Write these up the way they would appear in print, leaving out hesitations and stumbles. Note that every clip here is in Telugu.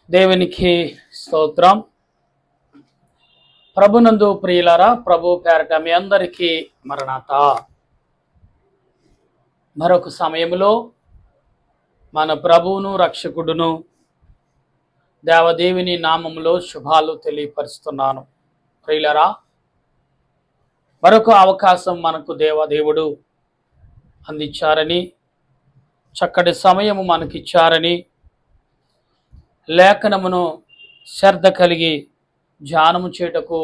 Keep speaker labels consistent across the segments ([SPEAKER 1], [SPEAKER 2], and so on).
[SPEAKER 1] దేవునికి స్తోత్రం. ప్రభునందు ప్రియులారా, ప్రభు పేరట మీ అందరికీ మరణాత. మరొక సమయంలో మన ప్రభువును రక్షకుడును దేవదేవుని నామములో శుభాలు తెలియపరుస్తున్నాను. ప్రియులారా, మరొక అవకాశం మనకు దేవదేవుడు అందించారని, చక్కటి సమయము మనకిచ్చారని, లేఖనమును శ్రద్ధ కలిగి ధ్యానము చేయుటకు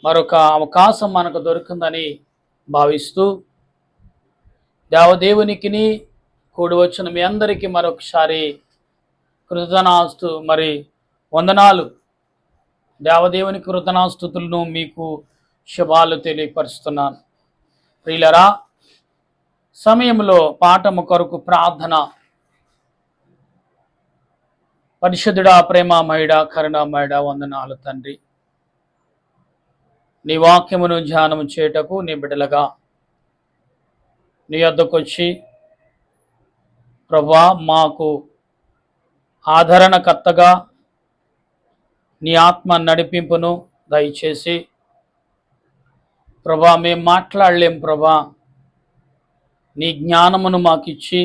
[SPEAKER 1] మరొక అవకాశం మనకు దొరికిందని భావిస్తూ దేవదేవునికి కూడి వచ్చిన మీ అందరికీ మరొకసారి కృతజ్ఞతాస్తుతులు వందనాలు. దేవదేవుని కృతజ్ఞతాస్తుతులను మీకు శుభాలు తెలియపరుస్తున్నాను. ప్రియులరా, సమయంలో పాఠము కొరకు ప్రార్థన. పరిశుద్ధుడా, ప్రేమమయుడా, కరుణామయుడా, వందనాలు తండ్రి. నీ వాక్యమును ధ్యానము చేయుటకు నీ బిడ్డలుగా నీ వద్దకు వచ్చి ప్రభువా, మాకు ఆదరణకర్తగా నీ ఆత్మ నడిపింపును దయచేసి ప్రభువా, మేము మాట్లాడలేం ప్రభువా, నీ జ్ఞానమును మాకిచ్చి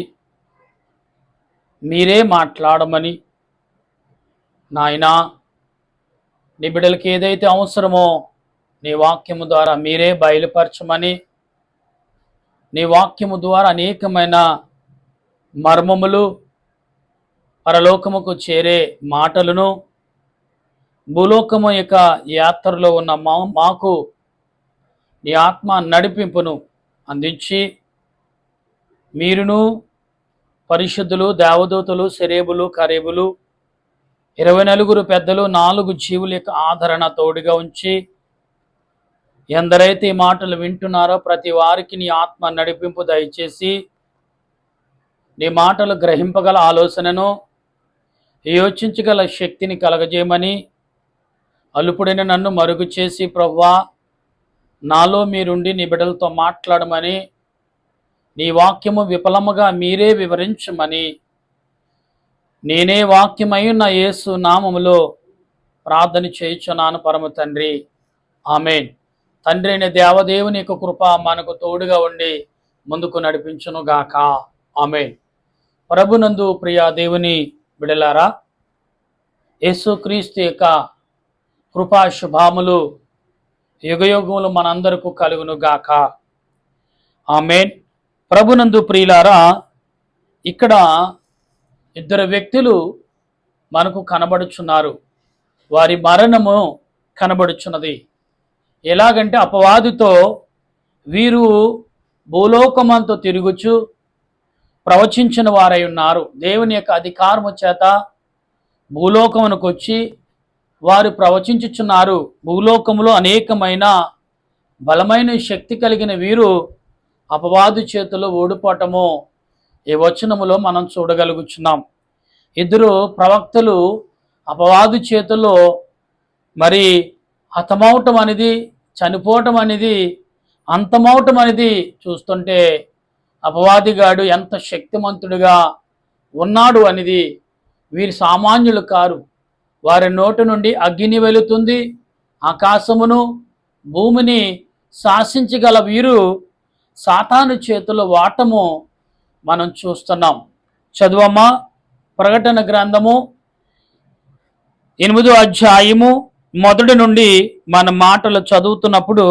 [SPEAKER 1] మీరే మాట్లాడమని నాయనా, నీ బిడ్డలకి ఏదైతే అవసరమో నీ వాక్యము ద్వారా మీరే బయలుపరచమని, నీ వాక్యము ద్వారా అనేకమైన మర్మములు, పరలోకముకు చేరే మాటలను, భూలోకము యొక్క యాత్రలో ఉన్న మాకు నీ ఆత్మ నడిపింపును అందించి, మీరును పరిశుద్ధులు, దేవదూతలు, సెరేబులు, కరేబులు, 24 పెద్దలు, 4 జీవుల యొక్క ఆదరణ తోడుగా ఉంచి, ఎందరైతే ఈ మాటలు వింటున్నారో ప్రతి వారికి నీ ఆత్మ నడిపింపు దయచేసి, నీ మాటలు గ్రహింపగల ఆలోచనను, యోచించగల శక్తిని కలగజేయమని, అలుపుడైన నన్ను మరుగు చేసి ప్రభువా, నాలో మీరుండి నీ బిడ్డలతో మాట్లాడమని, నీ వాక్యము విఫలముగా మీరే వివరించమని, నేనే వాక్యమై ఉన్న యేసు నామములో ప్రార్థన చేయుచున్నాను పరమ తండ్రి, ఆమేన్. తండ్రి అయిన దేవదేవుని యొక్క కృప మనకు తోడుగా ఉండి ముందుకు నడిపించును గాక, ఆమేన్. ప్రభునందు ప్రియ దేవుని బిడలారా, యేసుక్రీస్తు యొక్క కృపా శుభాములు యుగయుగములు మనందరకు కలుగును గాక, ఆమేన్. ప్రభునందు ప్రియులారా, ఇక్కడ 2 వ్యక్తులు మనకు కనబడుచున్నారు. వారి మరణము కనబడుచున్నది. ఎలాగంటే, అపవాదితో వీరు భూలోకమంతా తిరుగుచు ప్రవచించిన వారై ఉన్నారు. దేవుని యొక్క అధికారము చేత భూలోకమునకు వచ్చి వారు ప్రవచించుచున్నారు. భూలోకములో అనేకమైన బలమైన శక్తి కలిగిన వీరు అపవాది చేతిలో ఓడిపోవటము ఈ వచనములో మనం చూడగలుగుచున్నాం. 2 ప్రవక్తలు అపవాది చేతిలో హతమవటం అనేది, చనిపోవటం అనేది, అంతమవటం అనేది చూస్తుంటే అపవాదిగాడు ఎంత శక్తిమంతుడిగా ఉన్నాడు అనేది, వీరి సామాన్యులు కారు. వారి నోటి నుండి అగ్ని వెలుతుంది, ఆకాశమును భూమిని శాసించగల వీరు సాతాను చేతిలో వాటము మనం చూస్తున్నాం. చదువమ్మా, ప్రకటన గ్రంథము 8వ అధ్యాయము మొదటి నుండి మన మాటలు చదువుతున్నప్పుడు,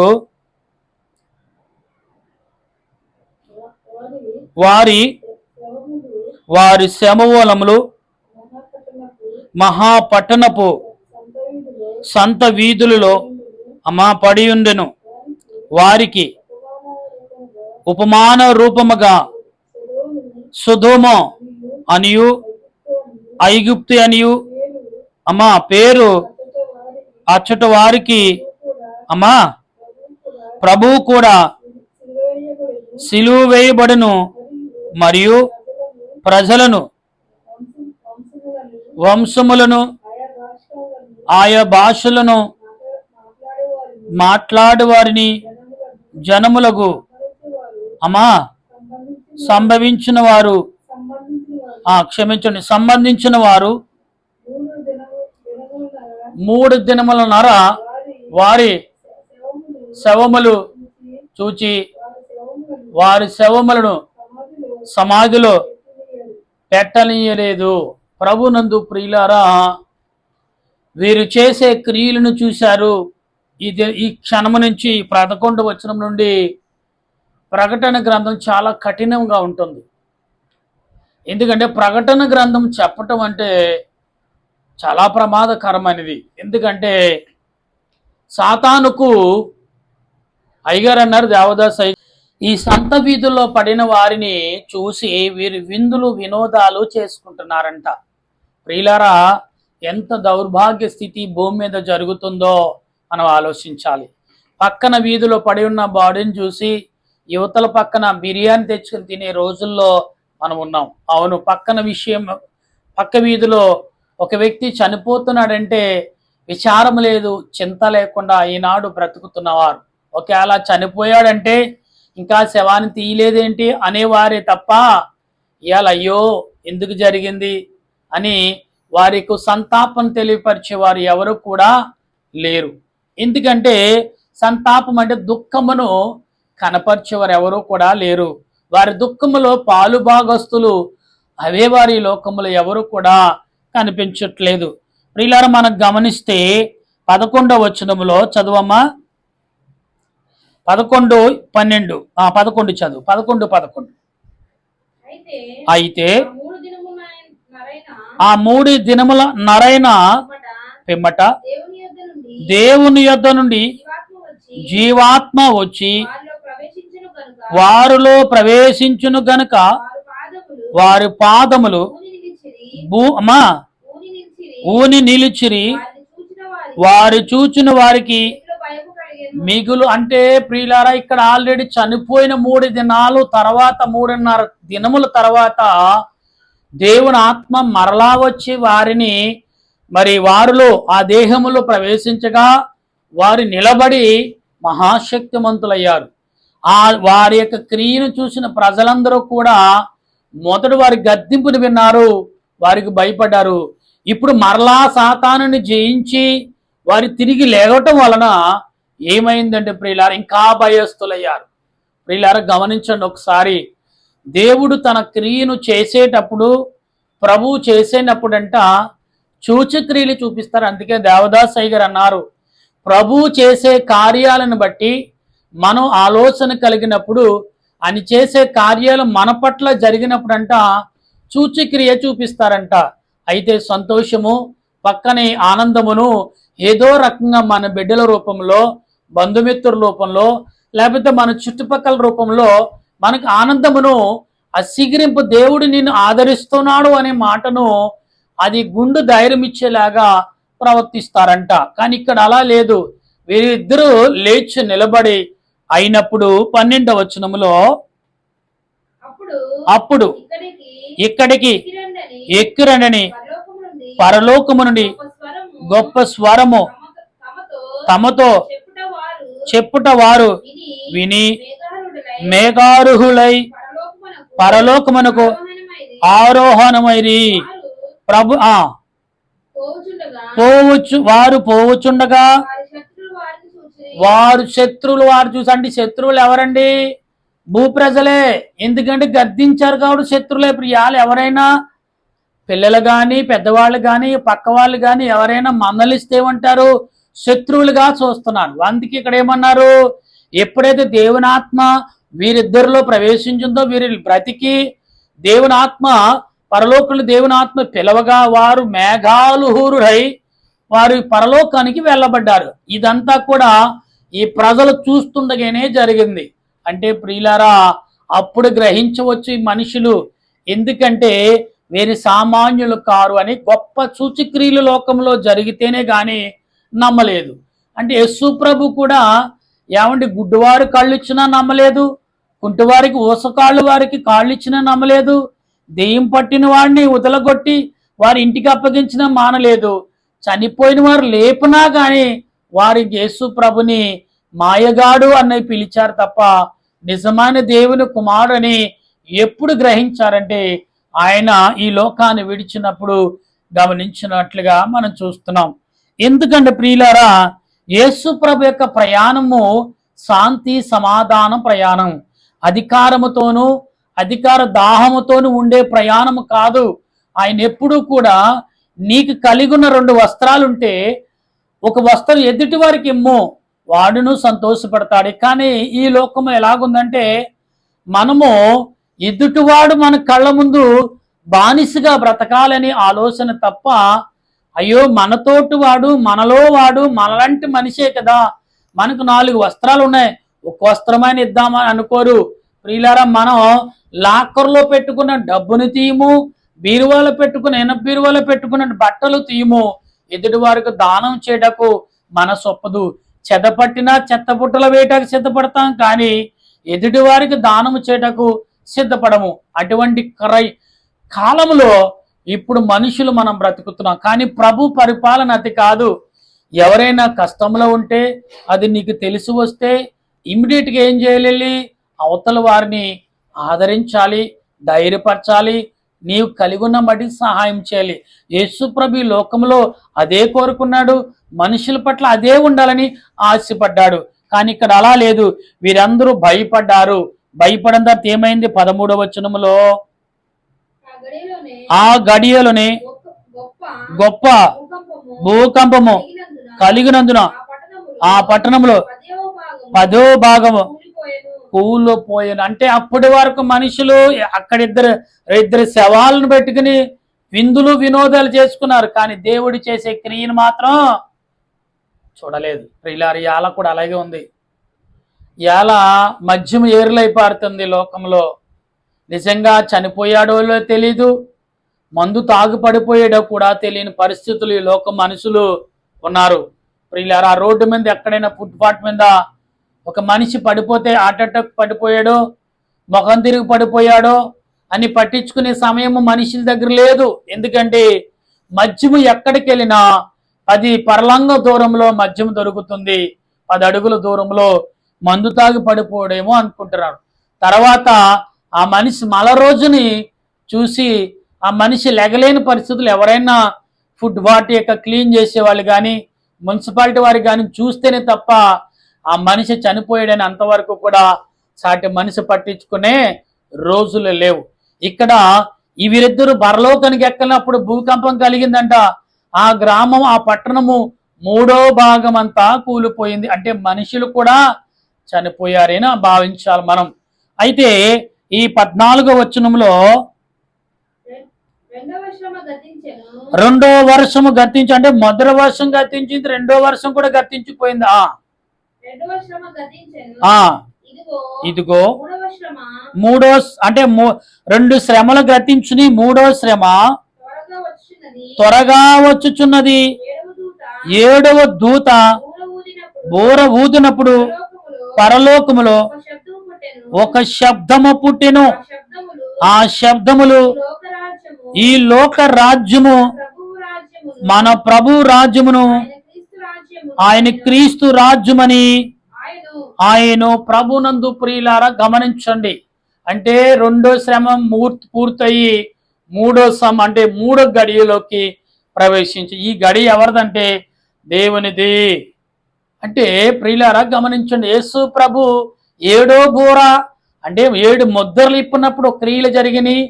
[SPEAKER 1] వారి శమూలములు మహాపట్టణపు సంత వీధులలో పడియుండెను. వారికి ఉపమాన రూపముగా సొదొమ అనియు ఐగుప్తు అనియు పేరు అచ్చట వారికి ప్రభువు కూడా సిలువ వేయబడును, మరియు ప్రజలను, వంశములను, ఆయా భాషలను మాట్లాడు వారిని, జనములకు సంభవించిన వారు 3 దినములన్నర వారి శవములు చూచి వారి శవములను సమాధిలో పెట్టనీయలేదు. ప్రభునందు ప్రియులారా, వీరు చేసే క్రియలను చూశారు. ఈ క్షణము నుంచి 11వ వచనం నుండి ప్రకటన గ్రంథం చాలా కఠినంగా ఉంటుంది. ఎందుకంటే ప్రకటన గ్రంథం చెప్పటం అంటే చాలా ప్రమాదకరమైనది. ఎందుకంటే సాతానుకు అయ్యగారు అన్నారు, దేవదాస్ ఈ సంత వీధుల్లో పడిన వారిని చూసి వీరు విందులు వినోదాలు చేసుకుంటున్నారంట. ప్రియులారా, ఎంత దౌర్భాగ్య స్థితి భూమి మీద జరుగుతుందో మనం ఆలోచించాలి. పక్కన వీధిలో పడి ఉన్న బాడీని చూసి యువతల పక్కన బిర్యానీ తెచ్చుకుని తినే రోజుల్లో మనం ఉన్నాం. అవును, పక్క వీధిలో ఒక వ్యక్తి చనిపోతున్నాడంటే విచారం లేదు, చింత లేకుండా ఈనాడు బ్రతుకుతున్నవారు. ఒకవేళ చనిపోయాడంటే ఇంకా శవాన్ని తీయలేదేంటి అనేవారే తప్ప ఇవాళ అయ్యో ఎందుకు జరిగింది అని వారికి సంతాపం తెలియపరిచేవారు ఎవరు కూడా లేరు. ఎందుకంటే సంతాపం అంటే దుఃఖమును కనపరిచేవారు ఎవరు కూడా లేరు. వారి దుఃఖములో పాలు భాగస్తులు అవే వారి లోకములో ఎవరు కూడా కనిపించట్లేదు. ప్రియులారా, మనం గమనిస్తే 11వ వచనములో చదువమ్మా, 11:12 11 చదువు, 11:11. అయితే ఆ 3 దినముల నరైన పిమ్మట దేవుని యొద్ద నుండి జీవాత్మ వచ్చి వారిలో ప్రవేశించును గనుక వారి పాదములు ఊని నిలిచిరి. వారు చూచిన వారికి మిగులు అంటే ప్రియులారా, ఇక్కడ ఆల్రెడీ చనిపోయిన 3 దినాలు తర్వాత 3.5 దినముల తర్వాత దేవుని ఆత్మ మరలా వచ్చి వారిని వారిలో ఆ దేహములో ప్రవేశించగా వారు నిలబడి మహాశక్తిమంతులయ్యారు. వారి యొక్క క్రియను చూసిన ప్రజలందరూ కూడా మొదట వారి గద్దింపుని విన్నారు, వారికి భయపడ్డారు. ఇప్పుడు మరలా సాతానుని జయించి వారి తిరిగి లేవటం వలన ఏమైందంటే ప్రియులారా, ఇంకా భయస్థులయ్యారు. ప్రియులారా, గమనించండి ఒకసారి. దేవుడు తన క్రియను చేసేటప్పుడు, ప్రభువు చేసేటప్పుడంట సూచక్రియలు చూపిస్తారు. అందుకే దేవదాస్ అయ్య గారు అన్నారు, ప్రభువు చేసే కార్యాలను బట్టి మనం ఆలోచన కలిగినప్పుడు అని చేసే కార్యాలు మన పట్ల జరిగినప్పుడంట సూచక్రియ చూపిస్తారంట. అయితే సంతోషము పక్కనే ఆనందమును ఏదో రకంగా మన బిడ్డల రూపంలో, బంధుమిత్రుల రూపంలో, లేకపోతే మన చుట్టుపక్కల రూపంలో మనకు ఆనందమును అసిగిరింపు దేవుడు నిన్ను ఆదరిస్తున్నాడు అనే మాటను అది గుండు ధైర్యం ఇచ్చేలాగా ప్రవర్తిస్తారంట. కానీ ఇక్కడ అలా లేదు. వీరిద్దరూ లేచి నిలబడి అయినప్పుడు 12వ వచనములో అప్పుడు ఇక్కడికి ఎక్కిరండని పరలోకము నుండి గొప్ప స్వరము తమతో చెప్పుట వారు విని మేఘారుహులై పరలోకమునకు ఆరోహణమైరి. వారు పోవచ్చుండగా వారు శత్రువులు వారు చూసి, అంటే శత్రువులు ఎవరండి? భూప్రజలే. ఎందుకంటే గద్దించారు కాబట్టి శత్రువులే. ప్రియాలు ఎవరైనా పిల్లలు కానీ పెద్దవాళ్ళు కానీ పక్క వాళ్ళు కానీ ఎవరైనా మందలిస్తే ఏమంటారు? శత్రువులుగా చూస్తున్నారు. అందుకే ఇక్కడ ఏమన్నారు? ఎప్పుడైతే దేవుని ఆత్మ వీరిద్దరిలో ప్రవేశించిందో వీరి బ్రతికి దేవుని ఆత్మ పరలోకులు దేవుని ఆత్మ పిలవగా వారు మేఘాలుహురురై వారు పరలోకానికి వెళ్ళబడ్డారు. ఇదంతా కూడా ఈ ప్రజలు చూస్తుండగానే జరిగింది. అంటే ప్రియులారా, అప్పుడు గ్రహించవచ్చు ఈ మనుషులు, ఎందుకంటే వీరి సామాన్యులు కారు అని. గొప్ప సూచక్రియలు లోకంలో జరిగితేనే గాని నమ్మలేదు. అంటే యేసు ప్రభు కూడా ఏమంటే గుడ్డివారు కళ్ళు ఇచ్చినా నమ్మలేదు, కుంటివారికి ఊసకాళ్ళు వారికి కాళ్ళు ఇచ్చినా నమ్మలేదు, దెయ్యం పట్టిన వాడిని వదలగొట్టి వారి ఇంటికి అప్పగించినా మానలేదు, చనిపోయిన వారు లేపినా కానీ వారి యేసు ప్రభుని మాయగాడు అన్నవి పిలిచారు తప్ప నిజమైన దేవుని కుమారుని ఎప్పుడు గ్రహించారంటే ఆయన ఈ లోకాన్ని విడిచినప్పుడు గమనించినట్లుగా మనం చూస్తున్నాం. ఎందుకంటే ప్రియులారా, యేసు ప్రభు యొక్క ప్రయాణము శాంతి సమాధానం ప్రయాణం, అధికారముతోనూ అధికార దాహముతోనూ ఉండే ప్రయాణము కాదు. ఆయన ఎప్పుడూ కూడా నీకు కలిగిన 2 వస్త్రాలుంటే ఒక వస్త్రం ఎదుటి వారికి ఇమ్ము, వాడును సంతోషపడతాడు. కానీ ఈ లోకము ఎలాగుందంటే, మనము ఎదుటివాడు మన కళ్ళ ముందు బానిసగా బ్రతకాలని ఆలోచన తప్ప, అయ్యో మనతోటి వాడు, మనలో వాడు మనలాంటి మనిషే కదా, మనకు 4 వస్త్రాలు ఉన్నాయి, ఒక వస్త్రమైన ఇద్దామని అనుకోరు. ప్రియులారా, మనం లాకర్లో పెట్టుకున్న డబ్బుని తీయము, బీరువాలో పెట్టుకున్న బీరువాలో పెట్టుకున్న బట్టలు తీయము. ఎదుటి వారికి దానం చేయటకు మనసు ఒప్పదు. చెదపట్టినా చెత్తబుట్టల వేయటానికి సిద్ధపడతాం, కానీ ఎదుటి వారికి దానము చేయటకు సిద్ధపడము. అటువంటి కాలంలో ఇప్పుడు మనుషులు మనం బ్రతుకుతున్నాం. కానీ ప్రభు పరిపాలన అది కాదు. ఎవరైనా కష్టంలో ఉంటే, అది నీకు తెలిసి వస్తే ఇమ్మీడియట్గా ఏం చేయాలి? అవతల వారిని ఆదరించాలి, ధైర్యపరచాలి, నీవు కలిగి ఉన్న మట్టి సహాయం చేయాలి. యేసు ప్రభు లోకంలో అదే కోరుకున్నాడు, మనుషుల పట్ల అదే ఉండాలని ఆశపడ్డాడు. కానీ ఇక్కడ అలా లేదు. వీరందరూ భయపడ్డారు. భయపడిన తర్వాత ఏమైంది? 13వ వచనములో, ఆ గడియలోనే గొప్ప భూకంపము కలిగినందున ఆ పట్టణంలో 10వ భాగము కూలిపోయాను. అంటే అప్పటి వరకు మనుషులు అక్కడ ఇద్దరు శవాలను పెట్టుకుని విందులు వినోదాలు చేసుకున్నారు, కానీ దేవుడు చేసే క్రియను మాత్రం చూడలేదు. ప్రియులారా, ఇవాళ కూడా అలాగే ఉంది. ఇవాళ మద్యం ఏరులై పారుతుంది లోకంలో. నిజంగా చనిపోయాడో తెలీదు, మందు తాగు పడిపోయాడో కూడా తెలియని పరిస్థితులు ఈ లోకం మనుషులు ఉన్నారు. ప్రియులారా, ఆ రోడ్డు మీద ఎక్కడైనా ఫుట్పాత్ మీద ఒక మనిషి పడిపోతే హార్ట్ అటాక్ పడిపోయాడో, ముఖం తిరిగి పడిపోయాడో అని పట్టించుకునే సమయం మనుషుల దగ్గర లేదు. ఎందుకంటే మద్యము ఎక్కడికి వెళ్ళినా 10 పర్లాంగ దూరంలో మద్యం దొరుకుతుంది, 10 అడుగుల దూరంలో మందు తాగి పడిపోవడేమో అనుకుంటున్నాడు. తర్వాత ఆ మనిషి మల రోజుని చూసి ఆ మనిషి లెగలేని పరిస్థితులు ఎవరైనా ఫుట్పాత్ యొక్క క్లీన్ చేసేవాళ్ళు కానీ మున్సిపాలిటీ వారికి కానీ చూస్తేనే తప్ప ఆ మనిషి చనిపోయాడని అంతవరకు కూడా సాటి మనిషి పట్టించుకునే రోజులు లేవు. ఇక్కడ ఈ వీరిద్దరు పరలోకానికి ఎక్కనప్పుడు భూకంపం కలిగిందంట. ఆ గ్రామం, ఆ పట్టణము 3వ భాగం అంతా కూలిపోయింది. అంటే మనుషులు కూడా చనిపోయారని భావించాలి మనం. అయితే ఈ 14వ వచనంలో, 2వ వర్షము గతించి, అంటే మొదటి వర్షం గతించింది, 2వ వర్షం కూడా గతించిపోయింది. ఇదిగో 3వ, అంటే 2 శ్రమలు గతించుని 3వ శ్రమ త్వరగా వచ్చుచున్నది. 7వ దూత బూర ఊదినప్పుడు పరలోకములో ఒక శబ్దము పుట్టెను. ఆ శబ్దములు ఈ లోక రాజ్యము, మన ప్రభు రాజ్యమును, ఆయన క్రీస్తు రాజ్యమని ఆయన ప్రభునందు. ప్రియులారా, గమనించండి. అంటే 2వ శ్రమ పూర్తయి 3వ గడియలోకి ప్రవేశించి, ఈ గడి ఎవరిదంటే దేవునిది. అంటే ప్రియులారా గమనించండి, యేసు ప్రభు 7వ బూర, అంటే 7 ముద్రలు ఇప్పినప్పుడు క్రియలు జరిగినాయి,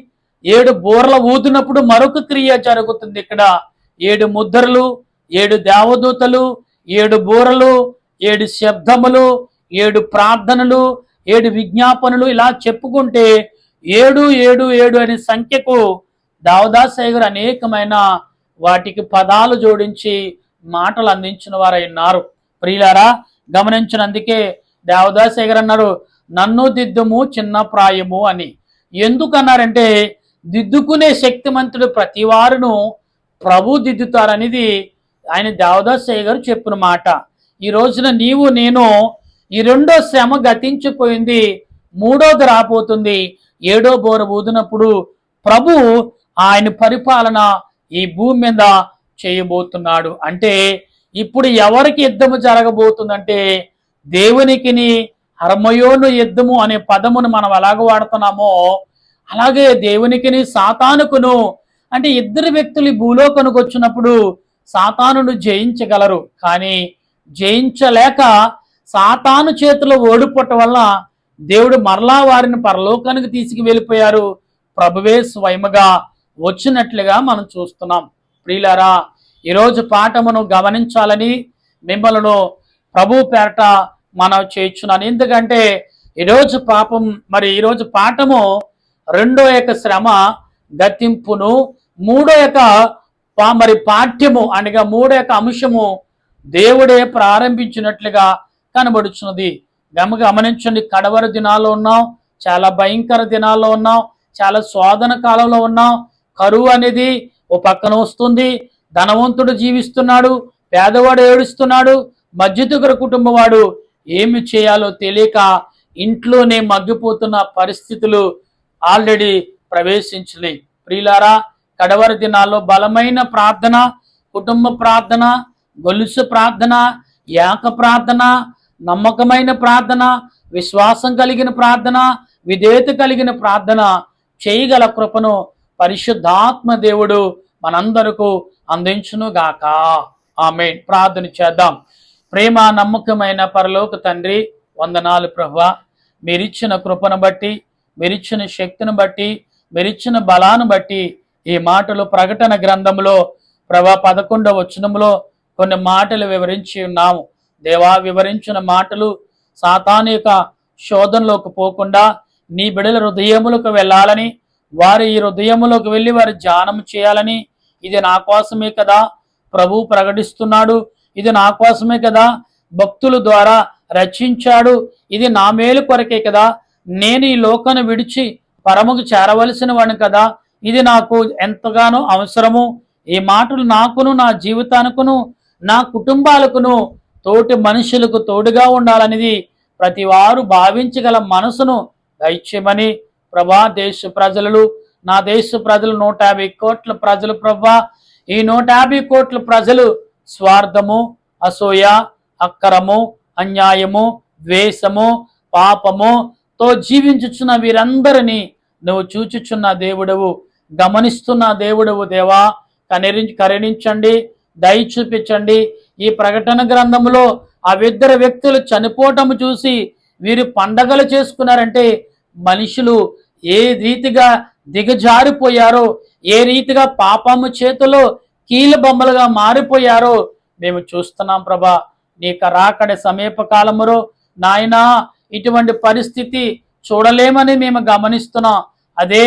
[SPEAKER 1] 7 బూరలు ఊదినప్పుడు మరొక క్రియ జరుగుతుంది. ఇక్కడ 7 ముద్రలు, 7 దేవదూతలు, 7 బూరలు, 7 శబ్దములు, 7 ప్రార్థనలు, 7 విజ్ఞాపనలు, ఇలా చెప్పుకుంటే 7 7 7 అనే సంఖ్యకు దేవదాసయ్య గారు అనేకమైన వాటికి పదాలు జోడించి మాటలు అందించిన వారైనారు. ప్రియులారా గమనించినందుకే దేవదాసయ్య గారు అన్నారు, నన్ను దిద్దుము చిన్న ప్రాయము అని. ఎందుకన్నారంటే దిద్దుకునే శక్తిమంతుడు ప్రతి వారును ప్రభు దిద్దుతారనేది ఆయన దేవదాసయ్య గారు చెప్పిన మాట. ఈ రోజున నీవు నేను ఈ 2వ శ్రమ గతించిపోయింది, 3వది రాబోతుంది. 7వ బోర ఊదినప్పుడు ప్రభు ఆయన పరిపాలన ఈ భూమి మీద చేయబోతున్నాడు. అంటే ఇప్పుడు ఎవరికి యుద్ధము జరగబోతుందంటే దేవునికిని హర్మయోను యుద్ధము అనే పదమును మనం ఎలాగ వాడుతున్నామో అలాగే దేవునికిని సాతానుకును, అంటే 2 వ్యక్తులు భూలోకానికి వచ్చినప్పుడు సాతానును జయించగలరు. కానీ జయించలేక సాతాను చేతిలో ఓడిపోవటం వల్ల దేవుడు మరలా వారిని పరలోకానికి తీసుకు వెళ్ళిపోయారు. ప్రభువే స్వయముగా వచ్చినట్లుగా మనం చూస్తున్నాం. ప్రియులారా, ఈరోజు పాఠమును గమనించాలని మిమ్మల్ని ప్రభు పేరట మనం చేయించున్నాను. ఎందుకంటే ఈరోజు పాఠము రెండో యొక్క శ్రమ గతింపును, మూడో యొక్క పాఠ్యము అనగా మూడో యొక్క అంశము దేవుడే ప్రారంభించినట్లుగా కనబడుచున్నది. గమనించండి, కడవరి దినాల్లో ఉన్నాం, చాలా భయంకర దినాల్లో ఉన్నాం, చాలా శోధన కాలంలో ఉన్నాం. కరువు అనేది ఓ పక్కన వస్తుంది, ధనవంతుడు జీవిస్తున్నాడు, పేదవాడు ఏడుస్తున్నాడు, మధ్యతరగతి కుటుంబం వాడు ఏమి చేయాలో తెలియక ఇంట్లోనే మగ్గిపోతున్న పరిస్థితులు ఆల్రెడీ ప్రవేశించాయి. ప్రియులారా, కడవరి దినాల్లో బలమైన ప్రార్థన, కుటుంబ ప్రార్థన, గొలుసు ప్రార్థన, ఏక ప్రార్థన, నమ్మకమైన ప్రార్థన, విశ్వాసం కలిగిన ప్రార్థన, విధేయత కలిగిన ప్రార్థన చేయగల కృపను పరిశుద్ధాత్మ దేవుడు మనందరకు అందించును గాక. ఆమేన్. ప్రార్థన చేద్దాం. ప్రేమ నమ్మకమైన పరలోక తండ్రి, వందనాలు ప్రభువా. మీరిచ్చిన కృపను బట్టి, మీరిచ్చిన శక్తిని బట్టి, మీరిచ్చిన బలాన్ని బట్టి ఈ మాటలు ప్రకటన గ్రంథంలో ప్రభా 11వ వచనంలో కొన్ని మాటలు వివరించి ఉన్నాము. దేవా, వివరించిన మాటలు సాతాను యొక్క శోధనలోకి పోకుండా నీ బిడల హృదయములకు వెళ్ళాలని, వారు ఈ హృదయములోకి వెళ్ళి వారు ధ్యానం చేయాలని, ఇది నా కోసమే కదా ప్రభు ప్రకటిస్తున్నాడు, ఇది నా కోసమే కదా భక్తుల ద్వారా రచించాడు, ఇది నా మేలు కొరకే కదా, నేను ఈ లోకాన్ని విడిచి పరముకు చేరవలసిన వాడిని కదా, ఇది నాకు ఎంతగానో అవసరము. ఈ మాటలు నాకును, నా జీవితానికును, నా కుటుంబాలకును, తోటి మనుషులకు తోడుగా ఉండాలనేది ప్రతి వారు భావించగల మనసును దయచేయమని ప్రభా, నా దేశ ప్రజలు 150 కోట్ల ప్రజలు ప్రభా, ఈ 150 కోట్ల ప్రజలు స్వార్థము, అసూయ, అక్కరము, అన్యాయము, ద్వేషము, పాపముతో జీవించుచున్న వీరందరినీ నువ్వు చూచుచున్న దేవుడవు, గమనిస్తున్న దేవుడవు. దేవా, కరుణించండి, దయ చూపించండి. ఈ ప్రకటన గ్రంథంలో ఆ ఇద్దరు వ్యక్తులు చనిపోవటం చూసి వీరు పండగలు చేసుకున్నారంటే మనుషులు ఏ రీతిగా దిగజారిపోయారో, ఏ రీతిగా పాపము చేతిలో కీల బొమ్మలుగా మారిపోయారో మేము చూస్తున్నాం ప్రభా. నీకు రాకడ సమీప కాలములో నాయనా ఇటువంటి పరిస్థితి చూడలేమని మేము గమనిస్తున్నాం. అదే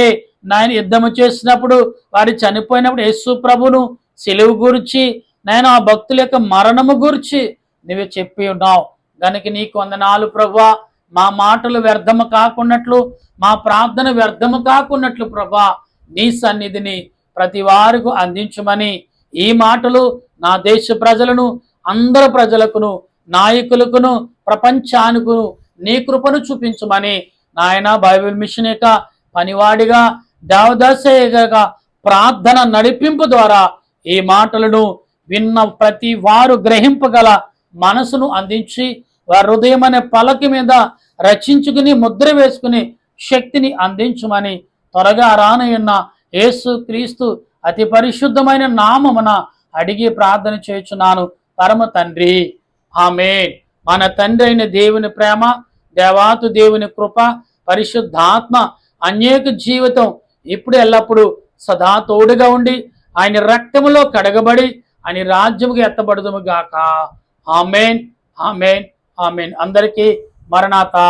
[SPEAKER 1] నాయన యుద్ధము చేసినప్పుడు వారు చనిపోయినప్పుడు యేసు ప్రభును సిలువ గురించి, నేను ఆ భక్తుల యొక్క మరణము గురించి నువ్వు చెప్పి ఉన్నావు. దానికి నీకు వందనాలు ప్రభువా. మా మాటలు వ్యర్థము కాకున్నట్లు, మా ప్రార్థన వ్యర్థము కాకున్నట్లు ప్రభా, నీ సన్నిధిని ప్రతి వారికి అందించమని ఈ మాటలు నా దేశ ప్రజలను, అందరు ప్రజలకును, నాయకులకును, ప్రపంచానికి నీ కృపను చూపించమని నాయన బైబిల్ మిషన్ యొక్క పనివాడిగా, దేవదాసగా ప్రార్థన నడిపింపు ద్వారా ఈ మాటలను విన్న ప్రతి వారు గ్రహింపగల మనసును అందించి, వారి హృదయం అనే పలక మీద రచించుకుని ముద్ర వేసుకుని శక్తిని అందించమని త్వరగా రానయున్న యేసు క్రీస్తు అతి పరిశుద్ధమైన నామమున అడిగి ప్రార్థన చేయుచున్నాను పరమ తండ్రి. ఆమేన్. మన తండ్రి అయిన దేవుని ప్రేమ, దేవాతు దేవుని కృప, పరిశుద్ధాత్మ అనేక జీవితం ఇప్పుడు ఎల్లప్పుడూ సదా తోడుగా ఉండి ఆయన రక్తములో కడగబడి ఆయన రాజ్యముకు ఎత్తబడుదుము గాక. ఆమేన్, ఆమేన్, ఆమేన్. అందరికీ మరణాతా.